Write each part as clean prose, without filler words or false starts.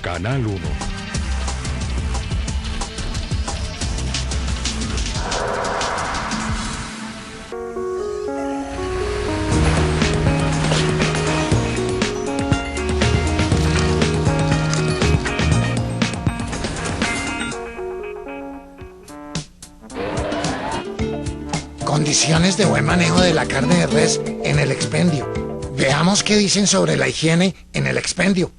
Canal 1. Condiciones de buen manejo de la carne de res en el expendio. Veamos qué dicen sobre la higiene en el expendio.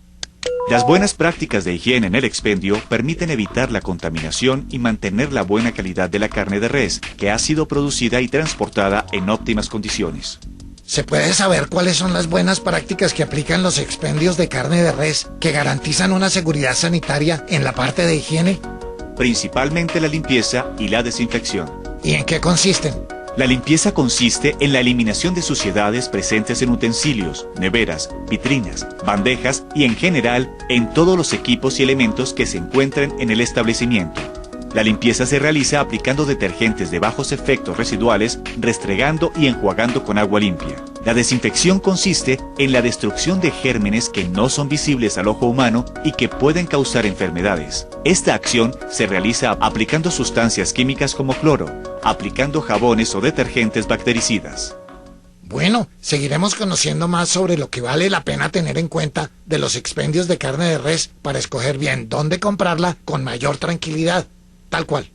Las buenas prácticas de higiene en el expendio permiten evitar la contaminación y mantener la buena calidad de la carne de res, que ha sido producida y transportada en óptimas condiciones. ¿Se puede saber cuáles son las buenas prácticas que aplican los expendios de carne de res que garantizan una seguridad sanitaria en la parte de higiene? Principalmente la limpieza y la desinfección. ¿Y en qué consisten? La limpieza consiste en la eliminación de suciedades presentes en utensilios, neveras, vitrinas, bandejas y en general en todos los equipos y elementos que se encuentren en el establecimiento. La limpieza se realiza aplicando detergentes de bajos efectos residuales, restregando y enjuagando con agua limpia. La desinfección consiste en la destrucción de gérmenes que no son visibles al ojo humano y que pueden causar enfermedades. Esta acción se realiza aplicando sustancias químicas como cloro, aplicando jabones o detergentes bactericidas. Bueno, seguiremos conociendo más sobre lo que vale la pena tener en cuenta de los expendios de carne de res para escoger bien dónde comprarla con mayor tranquilidad. Tal cual.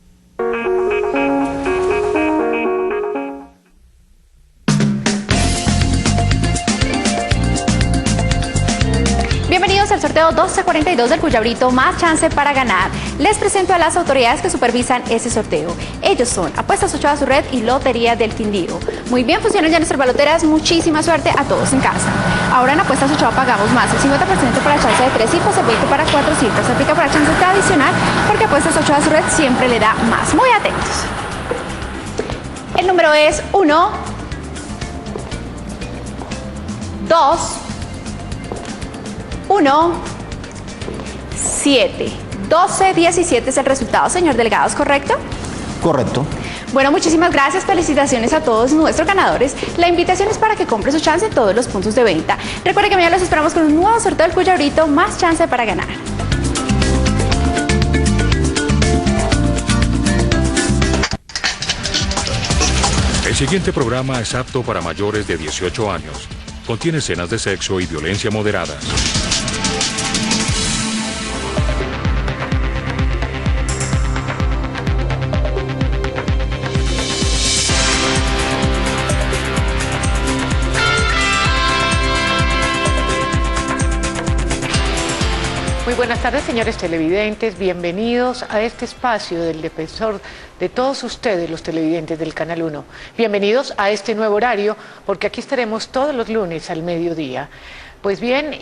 Bienvenidos al sorteo 1242 del Cuyabrito Más Chance para Ganar. Les presento a las autoridades que supervisan ese sorteo. Ellos son Apuestas Ochoa, su red y Lotería del Quindío. Muy bien, funcionan ya nuestras baloteras. Muchísima suerte a todos en casa. Ahora en Apuestas Ochoa pagamos más, el 50% para chance de 3 cifras, el 20% para 4 cifras. Se aplica para chance tradicional porque Apuestas Ochoa, su red siempre le da más. Muy atentos. El número es 1, 2, 1, 7, 12, 17 es el resultado, señor delegado, ¿es correcto? Correcto. Bueno, muchísimas gracias, felicitaciones a todos nuestros ganadores. La invitación es para que compre su chance en todos los puntos de venta. Recuerde que mañana los esperamos con un nuevo sorteo del Cuyabrito Más Chance para Ganar. El siguiente programa es apto para mayores de 18 años. Contiene escenas de sexo y violencia moderadas. Muy buenas tardes, señores televidentes. Bienvenidos a este espacio del defensor de todos ustedes, los televidentes del Canal 1. Bienvenidos a este nuevo horario, porque aquí estaremos todos los lunes al mediodía. Pues bien,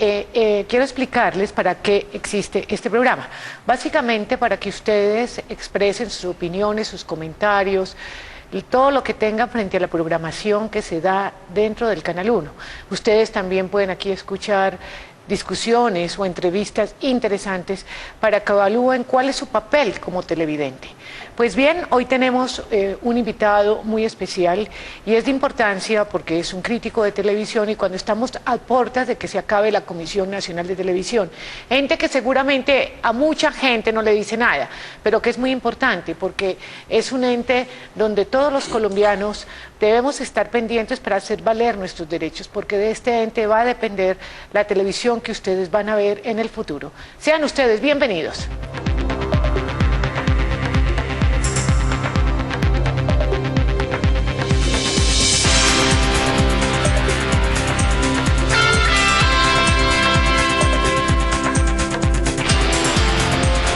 quiero explicarles para qué existe este programa. Básicamente para que ustedes expresen sus opiniones, sus comentarios, y todo lo que tengan frente a la programación que se da dentro del Canal 1. Ustedes también pueden aquí escuchar discusiones o entrevistas interesantes para que evalúen cuál es su papel como televidente. Pues bien, hoy tenemos un invitado muy especial y es de importancia porque es un crítico de televisión y cuando estamos a puertas de que se acabe la Comisión Nacional de Televisión, ente que seguramente a mucha gente no le dice nada, pero que es muy importante porque es un ente donde todos los colombianos debemos estar pendientes para hacer valer nuestros derechos, porque de este ente va a depender la televisión que ustedes van a ver en el futuro. Sean ustedes bienvenidos.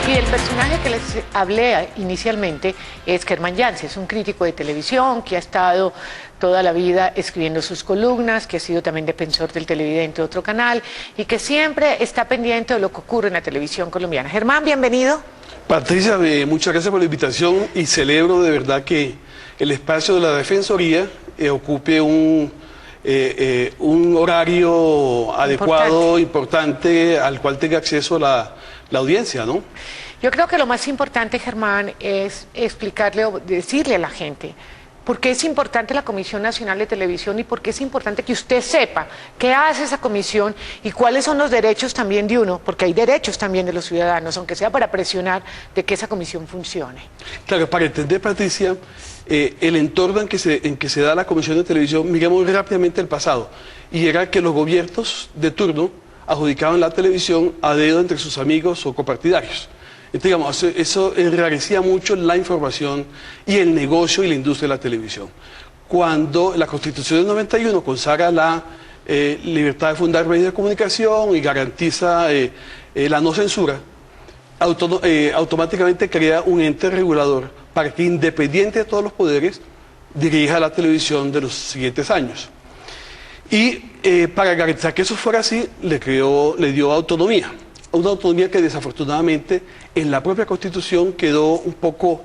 Y el personaje que les hablé inicialmente es Germán Yance, es un crítico de televisión que ha estado toda la vida escribiendo sus columnas, que ha sido también defensor del televidente de otro canal y que siempre está pendiente de lo que ocurre en la televisión colombiana. Germán, bienvenido. Patricia, muchas gracias por la invitación y celebro de verdad que el espacio de la Defensoría ocupe un horario adecuado, importante, al cual tenga acceso la audiencia, ¿no? Yo creo que lo más importante, Germán, es explicarle o decirle a la gente ¿Por qué es importante la Comisión Nacional de Televisión y por qué es importante que usted sepa qué hace esa comisión y cuáles son los derechos también de uno? Porque hay derechos también de los ciudadanos, aunque sea para presionar de que esa comisión funcione. Claro, para entender, Patricia, el entorno en que se da la Comisión de Televisión, miremos rápidamente el pasado, y era que los gobiernos de turno adjudicaban la televisión a dedo entre sus amigos o copartidarios. Entonces, digamos, eso enrarecía mucho la información y el negocio y la industria de la televisión. Cuando la Constitución del 91 consagra la libertad de fundar medios de comunicación y garantiza la no censura, automáticamente crea un ente regulador para que, independiente de todos los poderes, dirija la televisión de los siguientes años. Y para garantizar que eso fuera así, le dio autonomía. Una autonomía que desafortunadamente en la propia Constitución quedó un poco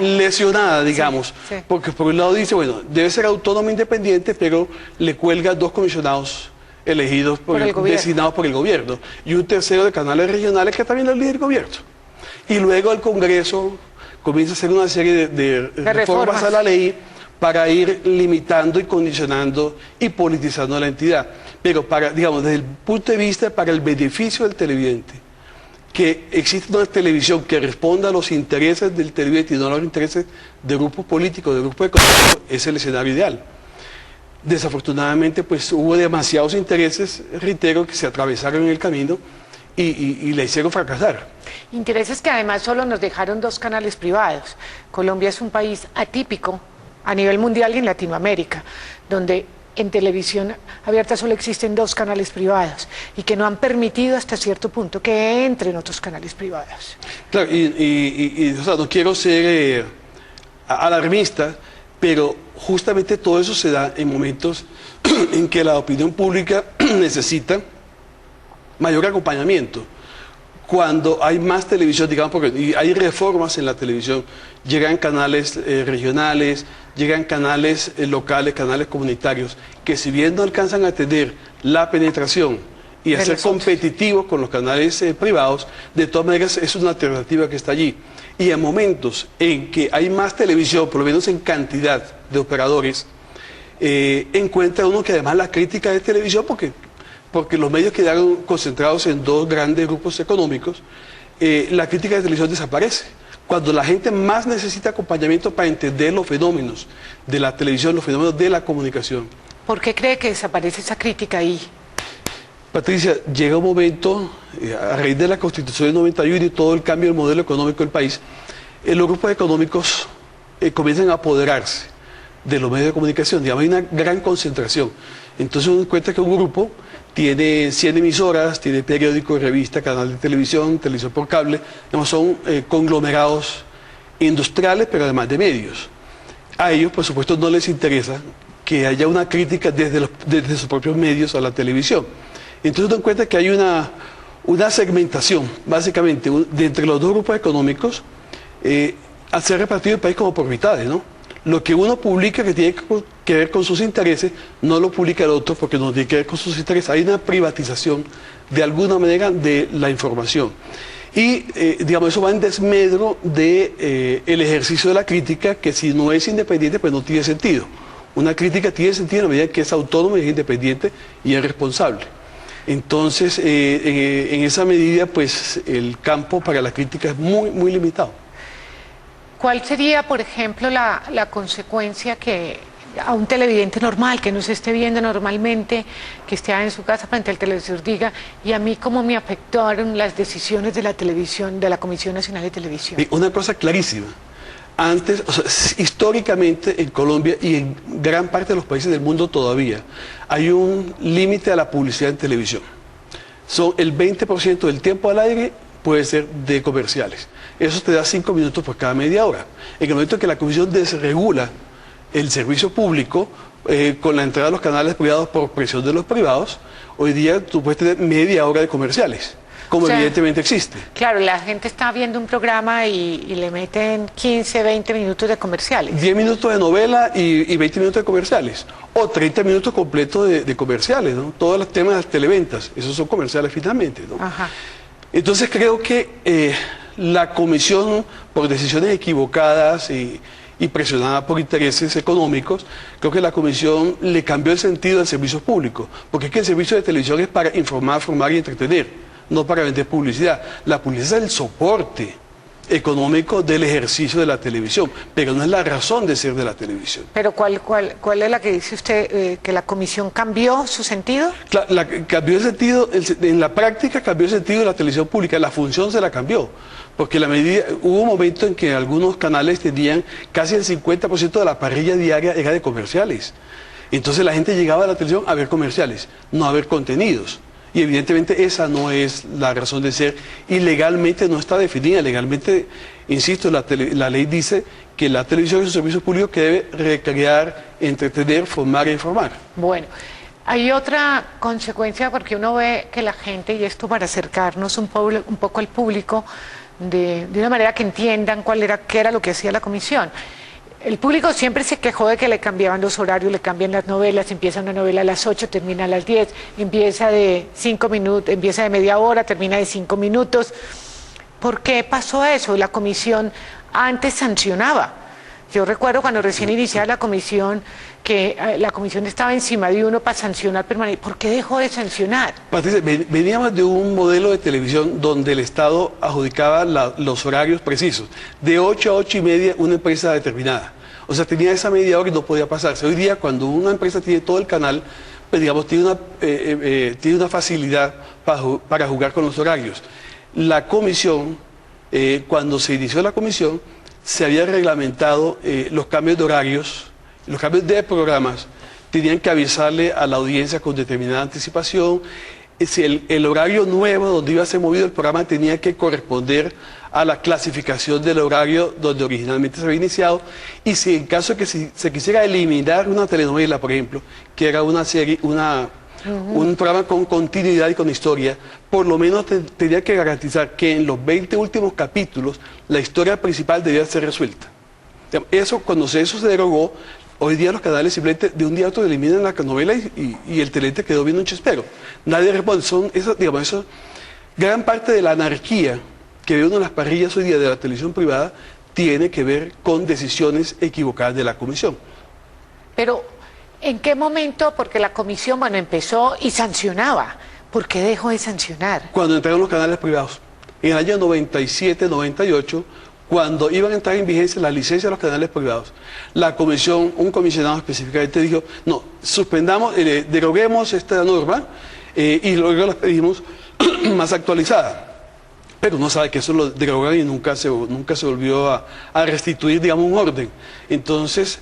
lesionada, digamos. Sí, sí. Porque por un lado dice, bueno, debe ser autónoma e independiente, pero le cuelga 2 comisionados elegidos designados por el gobierno y un tercero de canales regionales que también lo elige el gobierno. Y luego el Congreso comienza a hacer una serie de reformas a la ley para ir limitando y condicionando y politizando la entidad. Pero digamos, desde el punto de vista para el beneficio del televidente, que existe una televisión que responda a los intereses del televidente y no a los intereses de grupos políticos, de grupos económicos, es el escenario ideal. Desafortunadamente, pues hubo demasiados intereses, reitero, que se atravesaron en el camino y la hicieron fracasar. Intereses que además solo nos dejaron 2 canales privados. Colombia es un país atípico a nivel mundial y en Latinoamérica, donde en televisión abierta solo existen 2 canales privados y que no han permitido hasta cierto punto que entren otros canales privados. Claro, o sea, no quiero ser alarmista, pero justamente todo eso se da en momentos en que la opinión pública necesita mayor acompañamiento. Cuando hay más televisión, digamos, porque hay reformas en la televisión, llegan canales regionales, llegan canales locales, canales comunitarios, que si bien no alcanzan a tener la penetración y a ser competitivos con los canales privados, de todas maneras es una alternativa que está allí. Y en momentos en que hay más televisión, por lo menos en cantidad de operadores, encuentra uno que además la crítica de televisión, porque los medios quedaron concentrados en 2 grandes grupos económicos, la crítica de televisión desaparece. Cuando la gente más necesita acompañamiento para entender los fenómenos de la televisión, los fenómenos de la comunicación. ¿Por qué cree que desaparece esa crítica ahí? Patricia, llega un momento, a raíz de la Constitución del 91 y todo el cambio del modelo económico del país, los grupos económicos comienzan a apoderarse de los medios de comunicación. Digamos, hay una gran concentración. Entonces uno encuentra que un grupo tiene 100 emisoras, tiene periódicos, revistas, canal de televisión, televisión por cable, digamos, son conglomerados industriales, pero además de medios. A ellos, por supuesto, no les interesa que haya una crítica desde sus propios medios a la televisión. Entonces uno encuentra que hay una segmentación, básicamente, de entre los 2 grupos económicos, al ser repartido el país como por mitades, ¿no? Lo que uno publica que tiene que ver con sus intereses, no lo publica el otro porque no tiene que ver con sus intereses. Hay una privatización, de alguna manera, de la información. Y, digamos, eso va en desmedro de el ejercicio de la crítica, que si no es independiente, pues no tiene sentido. Una crítica tiene sentido en la medida que es autónoma, es independiente y es responsable. Entonces, en esa medida, pues, el campo para la crítica es muy, muy limitado. ¿Cuál sería, por ejemplo, la consecuencia que a un televidente normal, que nos esté viendo normalmente, que esté en su casa frente al televisor, diga, y a mí cómo me afectaron las decisiones de la televisión, de la Comisión Nacional de Televisión? Una cosa clarísima. Antes, o sea, históricamente en Colombia y en gran parte de los países del mundo todavía, hay un límite a la publicidad en televisión. Son el 20% del tiempo al aire puede ser de comerciales. Eso te da 5 minutos por cada media hora. En el momento en que la Comisión desregula el servicio público, con la entrada de los canales privados por presión de los privados, hoy día tú puedes tener media hora de comerciales, como evidentemente existe. Claro, la gente está viendo un programa y le meten 15, 20 minutos de comerciales. 10 minutos de novela y 20 minutos de comerciales. O 30 minutos completos de comerciales, ¿no? Todos los temas de las televentas, esos son comerciales finalmente, ¿no? Ajá. Entonces creo que la Comisión, por decisiones equivocadas y y presionada por intereses económicos, creo que la comisión le cambió el sentido del servicio público, porque es que el servicio de televisión es para informar, formar y entretener, no para vender publicidad. La publicidad es el soporte económico del ejercicio de la televisión, pero no es la razón de ser de la televisión. Pero ¿cuál es la que dice usted que la comisión cambió su sentido? Cambió el sentido, en la práctica cambió el sentido de la televisión pública, la función se la cambió, porque hubo un momento en que algunos canales tenían casi el 50% de la parrilla diaria era de comerciales. Entonces la gente llegaba a la televisión a ver comerciales, no a ver contenidos. Y evidentemente esa no es la razón de ser y legalmente no está definida. Legalmente, insisto, la ley dice que la televisión es un servicio público que debe recrear, entretener, formar e informar. Bueno, hay otra consecuencia porque uno ve que la gente, y esto para acercarnos un poco al público, de una manera que entiendan qué era lo que hacía la comisión. El público siempre se quejó de que le cambiaban los horarios, le cambian las novelas, empieza una novela a las 8, termina a las 10, empieza de 5 minutos, empieza de media hora, termina de 5 minutos. ¿Por qué pasó eso? La comisión antes sancionaba. Yo recuerdo cuando recién iniciaba la comisión, que la comisión estaba encima de uno para sancionar permanente. ¿Por qué dejó de sancionar? Patricia, veníamos de un modelo de televisión donde el Estado adjudicaba los horarios precisos. De 8 a 8 y media una empresa determinada. O sea, tenía esa media hora y no podía pasarse. Hoy día, cuando una empresa tiene todo el canal, pues digamos, tiene una facilidad para jugar con los horarios. La comisión, cuando se inició la comisión, se había reglamentado los cambios de horarios, los cambios de programas, tenían que avisarle a la audiencia con determinada anticipación. Si el horario nuevo donde iba a ser movido el programa tenía que corresponder a la clasificación del horario donde originalmente se había iniciado, y si en caso de que se quisiera eliminar una telenovela, por ejemplo, que era una serie, un programa con continuidad y con historia, por lo menos tenía que garantizar que en los 20 últimos capítulos la historia principal debía ser resuelta. Eso, cuando eso se derogó, hoy día los canales simplemente de un día a otro eliminan la novela y el televidente quedó viendo un chispero. Nadie responde. Gran parte de la anarquía que ve uno en las parrillas hoy día de la televisión privada tiene que ver con decisiones equivocadas de la comisión. Pero, ¿en qué momento? Porque la comisión, empezó y sancionaba. ¿Por qué dejó de sancionar? Cuando entraron los canales privados. En el año 97, 98, cuando iban a entrar en vigencia las licencias de los canales privados, la comisión, un comisionado específicamente dijo, no, suspendamos, deroguemos esta norma y luego la pedimos más actualizada. Pero uno sabe que eso lo derogaron y nunca se volvió a restituir, digamos, un orden. Entonces,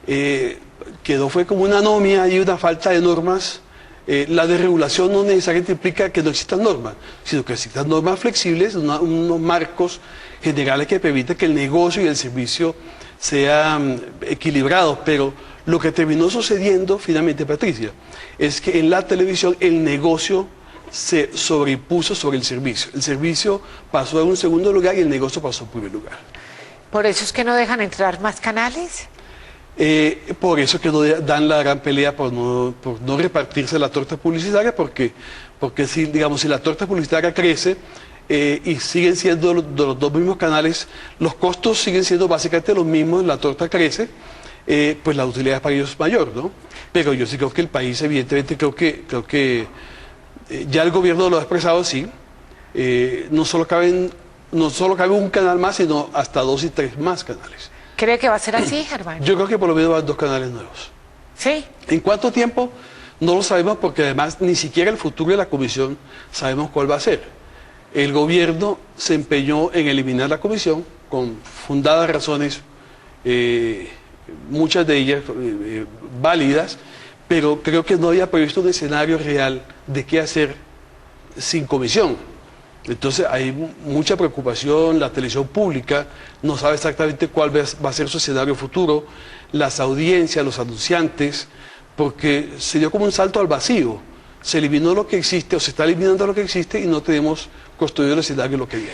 fue como una anomia y una falta de normas. La desregulación no necesariamente implica que no existan normas, sino que existan normas flexibles, unos marcos generales que permiten que el negocio y el servicio sean equilibrados. Pero lo que terminó sucediendo finalmente, Patricia, es que en la televisión el negocio se sobreimpuso sobre el servicio. El servicio pasó a un segundo lugar y el negocio pasó a un primer lugar. ¿Por eso es que no dejan entrar más canales? Por eso que no dan la gran pelea por no repartirse la torta publicitaria, porque si la torta publicitaria crece y siguen siendo los dos mismos canales, los costos siguen siendo básicamente los mismos, la torta crece, pues la utilidad para ellos es mayor, ¿no? Pero yo sí creo que el país, evidentemente, creo que ya el gobierno lo ha expresado así, no solo cabe un canal más, sino hasta 2 y 3 más canales. ¿Cree que va a ser así, Germán? Yo creo que por lo menos van 2 canales nuevos. ¿Sí? ¿En cuánto tiempo? No lo sabemos, porque además ni siquiera el futuro de la comisión sabemos cuál va a ser. El gobierno se empeñó en eliminar la comisión con fundadas razones, muchas de ellas válidas, pero creo que no había previsto un escenario real de qué hacer sin comisión. Entonces hay mucha preocupación, la televisión pública no sabe exactamente cuál va a ser su escenario futuro, las audiencias, los anunciantes, porque se dio como un salto al vacío, se eliminó lo que existe o se está eliminando lo que existe y no tenemos construido el escenario de lo que viene.